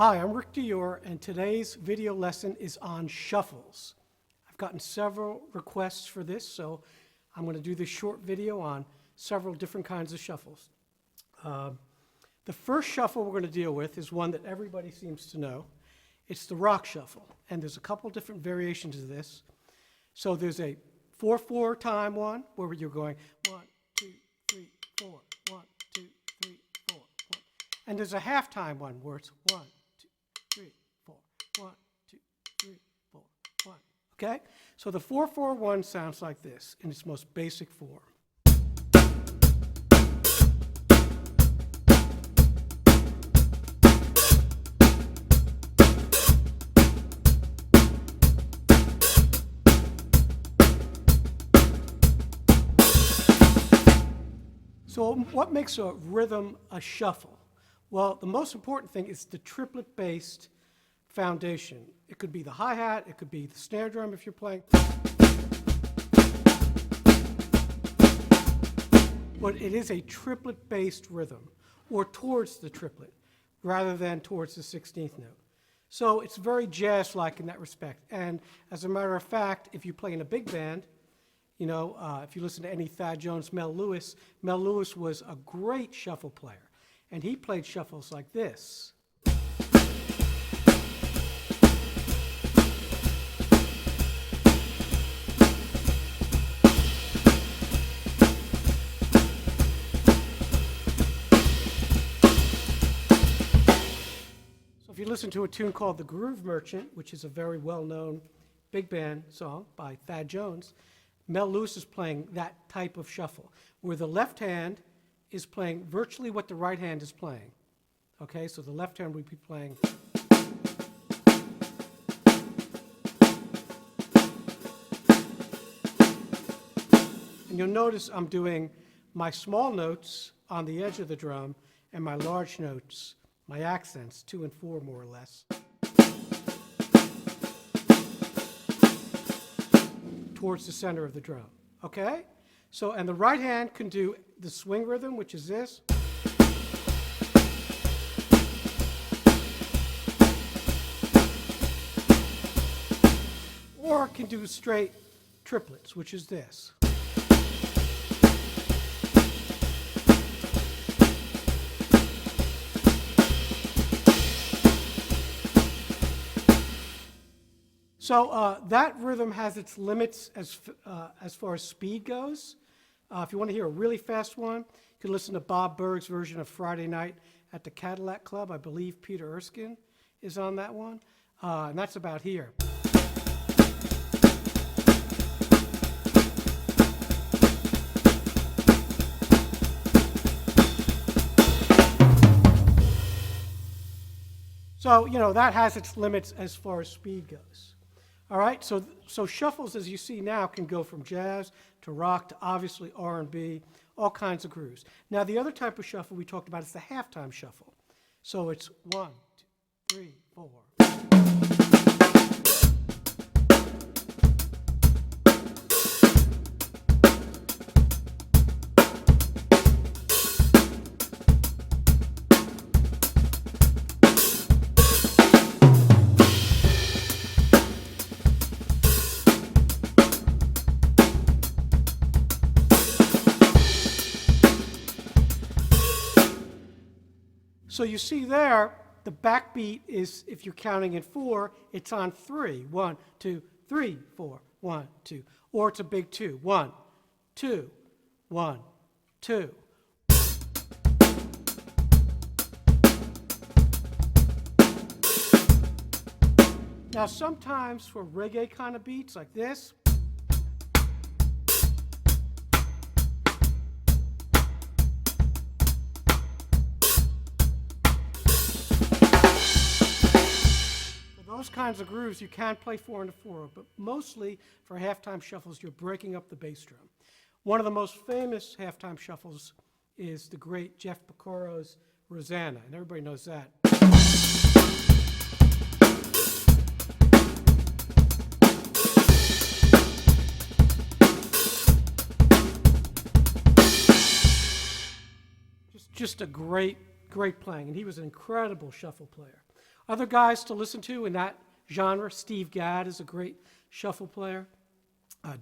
Hi, I'm Rick Dior, and today's video lesson is on shuffles. I've gotten several requests for this, so I'm going to do this short video on several different kinds of shuffles. The first shuffle we're going to deal with is one that everybody seems to know. It's the rock shuffle, and there's a couple different variations of this. So there's a 4/4 time one, where you're going 1, 2, 3, 4, 1, 2, 3, 4, 1. And there's a half-time one where it's 1, 2, 3, 4, 1, 2, 3, 4, 1. Okay? So the 4/4-1 sounds like this in its most basic form. So what makes a rhythm a shuffle? Well, the most important thing is the triplet-based foundation. It could be the hi-hat, it could be the snare drum if you're playing. But it is a triplet-based rhythm, or towards the triplet, rather than towards the 16th note. So it's very jazz-like in that respect. And as a matter of fact, if you play in a big band, if you listen to any Thad Jones, Mel Lewis was a great shuffle player. And he played shuffles like this. So if you listen to a tune called The Groove Merchant, which is a very well-known big band song by Thad Jones, Mel Lewis is playing that type of shuffle, where the left hand is playing virtually what the right hand is playing. Okay, so the left hand would be playing. And you'll notice I'm doing my small notes on the edge of the drum and my large notes, my accents, 2 and 4 more or less, towards the center of the drum, okay? So, and the right hand can do the swing rhythm, which is this. Or it can do straight triplets, which is this. So that rhythm has its limits as far as speed goes. If you want to hear a really fast one, you can listen to Bob Berg's version of Friday Night at the Cadillac Club. I believe Peter Erskine is on that one, and that's about here. So, that has its limits as far as speed goes. All right, so shuffles, as you see now, can go from jazz to rock to obviously R&B, all kinds of grooves. Now, the other type of shuffle we talked about is the halftime shuffle. So it's 1, 2, 3, 4. So you see there, the backbeat is, if you're counting in 4, it's on 3. 1, 2, 3, 4, 1, 2. Or it's a big 2. 1, 2, 1, 2. Now sometimes for reggae kind of beats like this, those kinds of grooves, you can't play 4 into 4, but mostly for halftime shuffles, you're breaking up the bass drum. One of the most famous halftime shuffles is the great Jeff Porcaro's Rosanna, and everybody knows that. Just a great playing, and he was an incredible shuffle player. Other guys to listen to in that genre, Steve Gadd is a great shuffle player.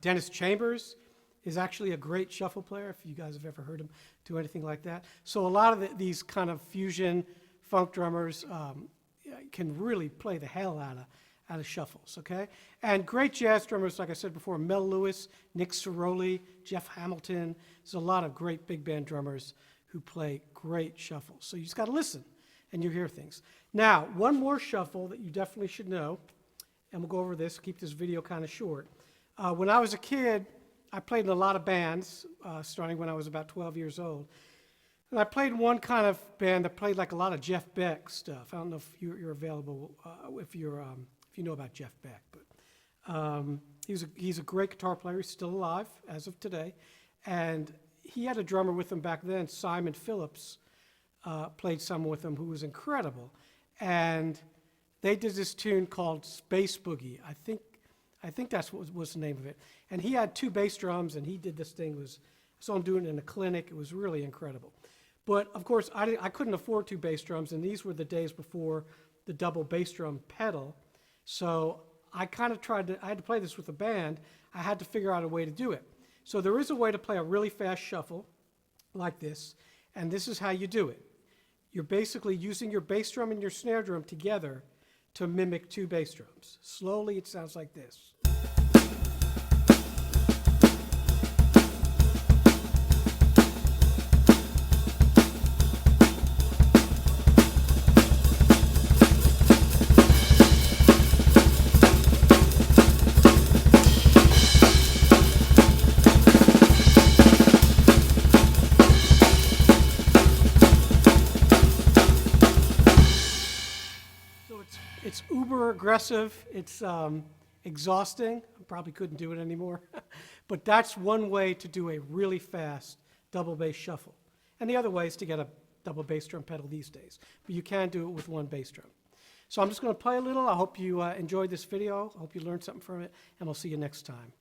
Dennis Chambers is actually a great shuffle player, if you guys have ever heard him do anything like that. So a lot of these kind of fusion funk drummers can really play the hell out of shuffles, okay? And great jazz drummers, like I said before, Mel Lewis, Nick Ceroli, Jeff Hamilton. There's a lot of great big band drummers who play great shuffles. So you just got to listen, and you hear things. Now, one more shuffle that you definitely should know, and we'll go over this, keep this video kind of short. When I was a kid, I played in a lot of bands, starting when I was about 12 years old. And I played in one kind of band that played like a lot of Jeff Beck stuff. I don't know if you're available, if you know about Jeff Beck, but he's a great guitar player. He's still alive as of today. And he had a drummer with him back then, Simon Phillips, played some with him, who was incredible. And they did this tune called Space Boogie. I think that's what was the name of it. And he had 2 bass drums, and he did this thing. I saw him doing it in a clinic. It was really incredible. But, of course, I couldn't afford 2 bass drums, and these were the days before the double bass drum pedal. So I kind of I had to play this with a band. I had to figure out a way to do it. So there is a way to play a really fast shuffle like this, and this is how you do it. You're basically using your bass drum and your snare drum together to mimic 2 bass drums. Slowly, it sounds like this. It's uber aggressive. It's exhausting. I probably couldn't do it anymore. But that's one way to do a really fast double bass shuffle. And the other way is to get a double bass drum pedal these days. But you can do it with 1 bass drum. So I'm just going to play a little. I hope you enjoyed this video. I hope you learned something from it. And we'll see you next time.